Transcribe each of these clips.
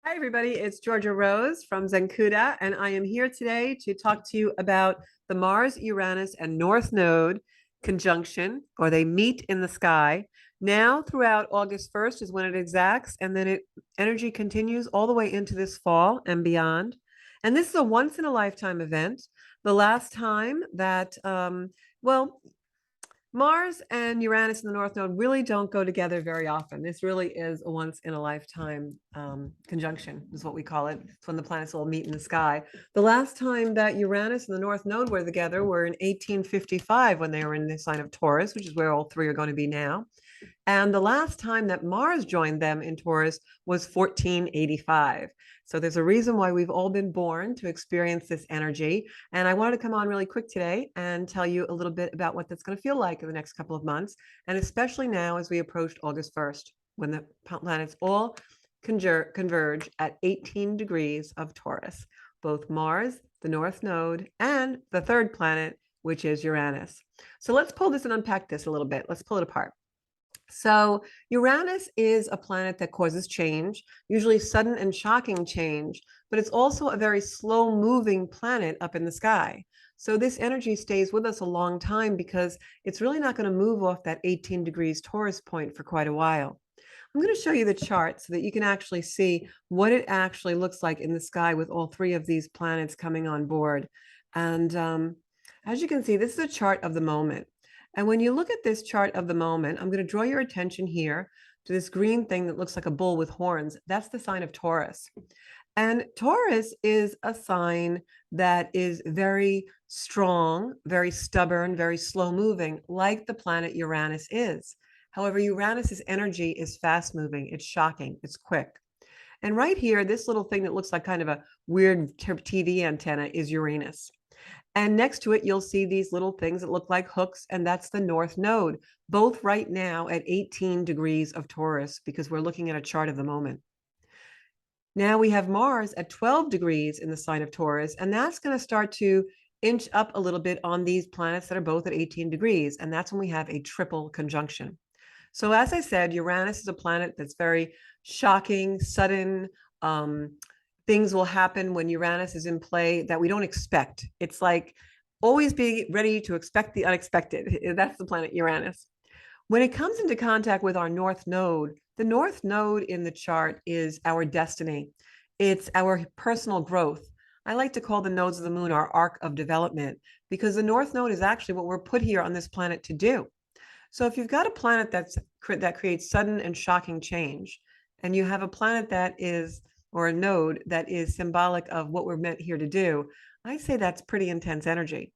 Hi, everybody. It's Georgia Rose from Zencuda, and I am here today to talk to you about the Mars, Uranus, and North Node conjunction, or they meet in the sky. Now, throughout August 1st is when it exacts, and then energy continues all the way into this fall and beyond. And this is a once in a lifetime event. The last time that, well, Mars and Uranus in the North Node really don't go together very often. This really is a once in a lifetime conjunction, is what we call it. It's when the planets all meet in the sky. The last time that Uranus and the North Node were together were in 1855 when they were in the sign of Taurus, which is where all three are going to be now. And the last time that Mars joined them in Taurus was 1485. So there's a reason why we've all been born to experience this energy. And I wanted to come on really quick today and tell you a little bit about what that's going to feel like in the next couple of months, and especially now as we approach August 1st, when the planets all converge at 18 degrees of Taurus, both Mars, the North Node, and the third planet, which is Uranus. So let's pull this and unpack this a little bit. Let's pull it apart. So Uranus is a planet that causes change, usually sudden and shocking change, but it's also a very slow moving planet up in the sky. So this energy stays with us a long time because it's really not going to move off that 18 degrees Taurus point for quite a while. I'm going to show you the chart so that you can actually see what it actually looks like in the sky with all three of these planets coming on board. And as you can see, this is a chart of the moment. And when you look at this chart of the moment, I'm going to draw your attention here to this green thing that looks like a bull with horns. That's the sign of Taurus. And Taurus is a sign that is very strong, very stubborn, very slow moving, like the planet Uranus is. However, Uranus's energy is fast moving, it's shocking, it's quick. And right here, this little thing that looks like kind of a weird TV antenna is Uranus. And next to it, you'll see these little things that look like hooks, and that's the North Node, both right now at 18 degrees of Taurus, because we're looking at a chart of the moment. Now we have Mars at 12 degrees in the sign of Taurus, and that's going to start to inch up a little bit on these planets that are both at 18 degrees, and that's when we have a triple conjunction. So as I said, Uranus is a planet that's very shocking, sudden. Things will happen when Uranus is in play that we don't expect. It's like always being ready to expect the unexpected. That's the planet Uranus. When it comes into contact with our North Node, the North Node in the chart is our destiny. It's our personal growth. I like to call the nodes of the moon our arc of development because the North Node is actually what we're put here on this planet to do. So if you've got a planet that creates sudden and shocking change, and you have a planet that is, or a node that is symbolic of what we're meant here to do, I say that's pretty intense energy.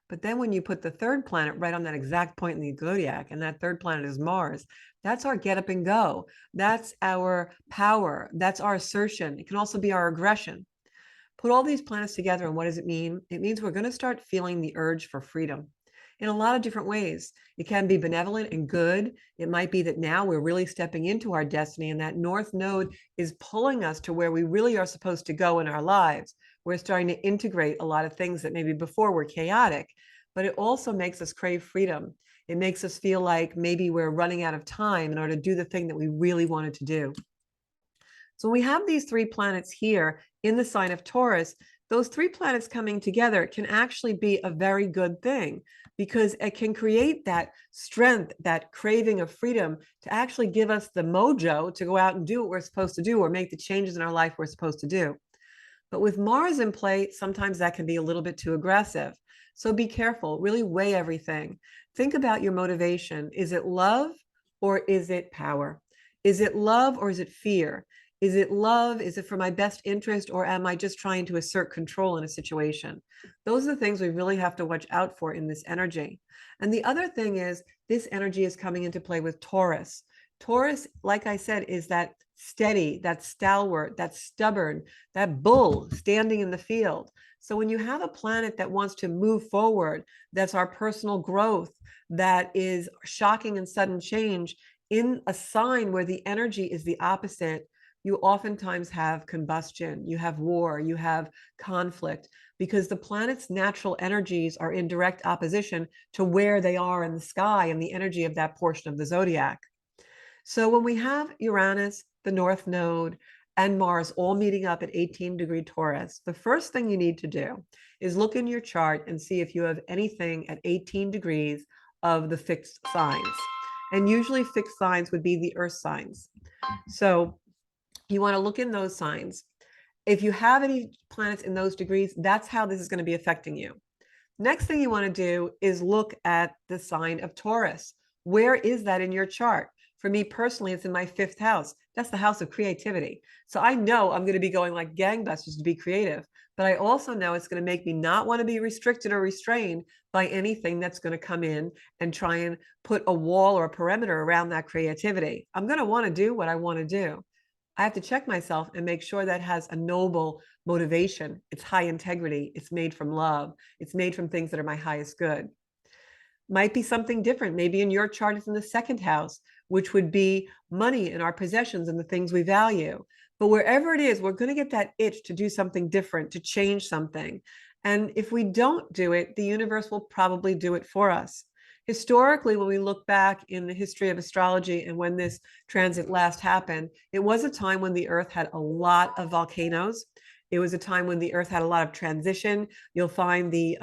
But then when you put the third planet right on that exact point in the zodiac, and that third planet is Mars, that's our get up and go. That's our power. That's our assertion. It can also be our aggression. Put all these planets together, and what does it mean? It means we're going to start feeling the urge for freedom in a lot of different ways. It can be benevolent and good. It might be that now we're really stepping into our destiny, and that North Node is pulling us to where we really are supposed to go in our lives. We're starting to integrate a lot of things that maybe before were chaotic, but it also makes us crave freedom. It makes us feel like maybe we're running out of time in order to do the thing that we really wanted to do. So when we have these three planets here in the sign of Taurus, those three planets coming together can actually be a very good thing because it can create that strength, that craving of freedom to actually give us the mojo to go out and do what we're supposed to do or make the changes in our life we're supposed to do. But with Mars in play, sometimes that can be a little bit too aggressive. So be careful, really weigh everything. Think about your motivation. Is it love or is it power? Is it love or is it fear? Is it love? Is it for my best interest, or am I just trying to assert control in a situation? Those are the things we really have to watch out for in this energy. And the other thing is this energy is coming into play with Taurus. Taurus, like I said, is that steady, that stalwart, that stubborn, that bull standing in the field. So when you have a planet that wants to move forward, that's our personal growth, that is shocking and sudden change in a sign where the energy is the opposite, you oftentimes have combustion, you have war, you have conflict, because the planet's natural energies are in direct opposition to where they are in the sky and the energy of that portion of the zodiac. So when we have Uranus, the North Node, and Mars all meeting up at 18-degree Taurus, the first thing you need to do is look in your chart and see if you have anything at 18 degrees of the fixed signs. And usually fixed signs would be the earth signs. So you want to look in those signs. If you have any planets in those degrees, that's how this is going to be affecting you. Next thing you want to do is look at the sign of Taurus. Where is that in your chart? For me personally, it's in my 5th house. That's the house of creativity. So I know I'm going to be going like gangbusters to be creative, but I also know it's going to make me not want to be restricted or restrained by anything that's going to come in and try and put a wall or a perimeter around that creativity. I'm going to want to do what I want to do. I have to check myself and make sure that has a noble motivation. It's high integrity. It's made from love. It's made from things that are my highest good. Might be something different. Maybe in your chart it's in the 2nd house, which would be money and our possessions and the things we value. But wherever it is, we're going to get that itch to do something different, to change something. And if we don't do it, the universe will probably do it for us. Historically, when we look back in the history of astrology and when this transit last happened, it was a time when the Earth had a lot of volcanoes. It was a time when the Earth had a lot of transition. You'll find the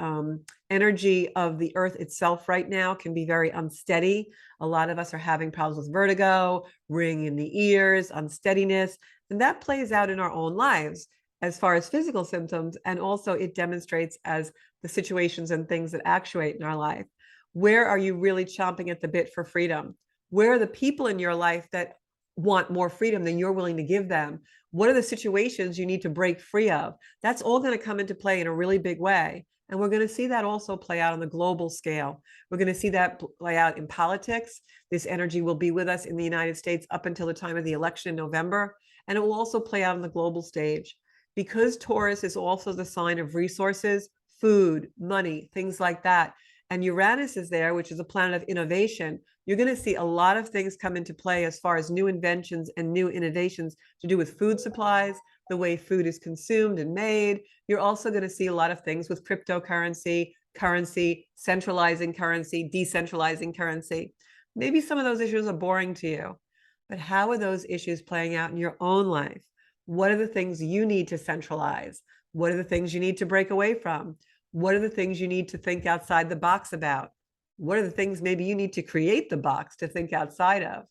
energy of the Earth itself right now can be very unsteady. A lot of us are having problems with vertigo, ring in the ears, unsteadiness, and that plays out in our own lives as far as physical symptoms, and also it demonstrates as the situations and things that actuate in our life. Where are you really chomping at the bit for freedom? Where are the people in your life that want more freedom than you're willing to give them? What are the situations you need to break free of? That's all going to come into play in a really big way. And we're going to see that also play out on the global scale. We're going to see that play out in politics. This energy will be with us in the United States up until the time of the election in November. And it will also play out on the global stage. Because Taurus is also the sign of resources, food, money, things like that. And Uranus is there, which is a planet of innovation. You're going to see a lot of things come into play as far as new inventions and new innovations to do with food supplies, the way food is consumed and made. You're also going to see a lot of things with cryptocurrency, currency, centralizing currency, decentralizing currency. Maybe some of those issues are boring to you, but how are those issues playing out in your own life? What are the things you need to centralize? What are the things you need to break away from? What are the things you need to think outside the box about? What are the things maybe you need to create the box to think outside of?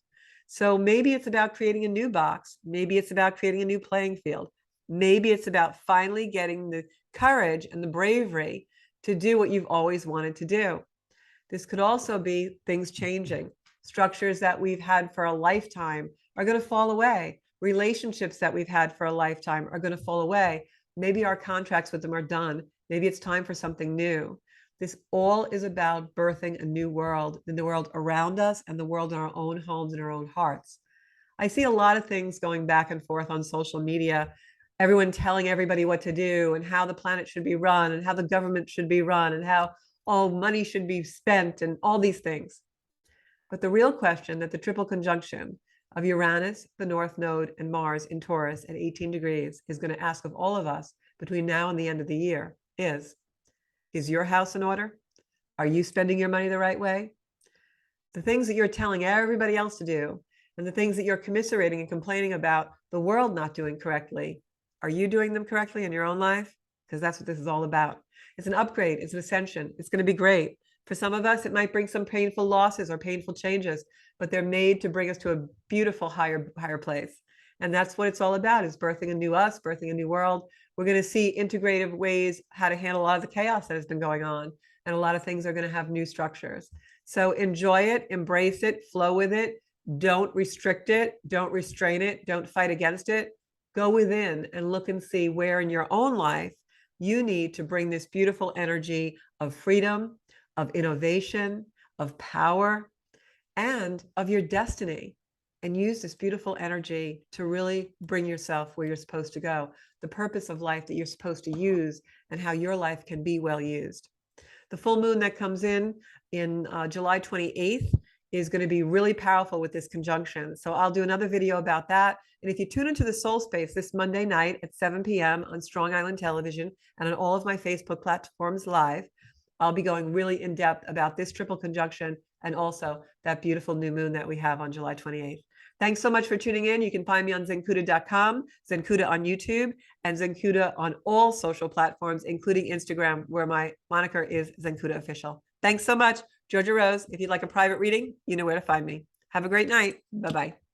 So maybe it's about creating a new box. Maybe it's about creating a new playing field. Maybe it's about finally getting the courage and the bravery to do what you've always wanted to do. This could also be things changing. Structures that we've had for a lifetime are going to fall away. Relationships that we've had for a lifetime are going to fall away. Maybe our contracts with them are done. Maybe it's time for something new. This all is about birthing a new world, in the world around us and the world in our own homes and our own hearts. I see a lot of things going back and forth on social media, everyone telling everybody what to do and how the planet should be run and how the government should be run and how all money should be spent and all these things. But the real question that the triple conjunction of Uranus, the North Node, and Mars in Taurus at 18 degrees is going to ask of all of us between now and the end of the year is your house in order? Are you spending your money the right way? The things that you're telling everybody else to do and the things that you're commiserating and complaining about the world not doing correctly, are you doing them correctly in your own life? Because that's what this is all about. It's an upgrade. It's an ascension. It's going to be great. For some of us, it might bring some painful losses or painful changes, but they're made to bring us to a beautiful higher place. And that's what it's all about, is birthing a new us, birthing a new world. We're going to see integrative ways how to handle a lot of the chaos that has been going on. And a lot of things are going to have new structures. So enjoy it, embrace it, flow with it. Don't restrict it. Don't restrain it. Don't fight against it. Go within and look and see where in your own life you need to bring this beautiful energy of freedom, of innovation, of power, and of your destiny. And use this beautiful energy to really bring yourself where you're supposed to go, the purpose of life that you're supposed to use, and how your life can be well used. The full moon that comes in July 28th is going to be really powerful with this conjunction. So I'll do another video about that. And if you tune into the Soul Space this Monday night at 7 p.m. on Strong Island Television and on all of my Facebook platforms live, I'll be going really in depth about this triple conjunction and also that beautiful new moon that we have on July 28th. Thanks so much for tuning in. You can find me on zenkuda.com, Zenkuda on YouTube, and Zenkuda on all social platforms, including Instagram, where my moniker is Zenkuda Official. Thanks so much, Georgia Rose. If you'd like a private reading, you know where to find me. Have a great night. Bye-bye.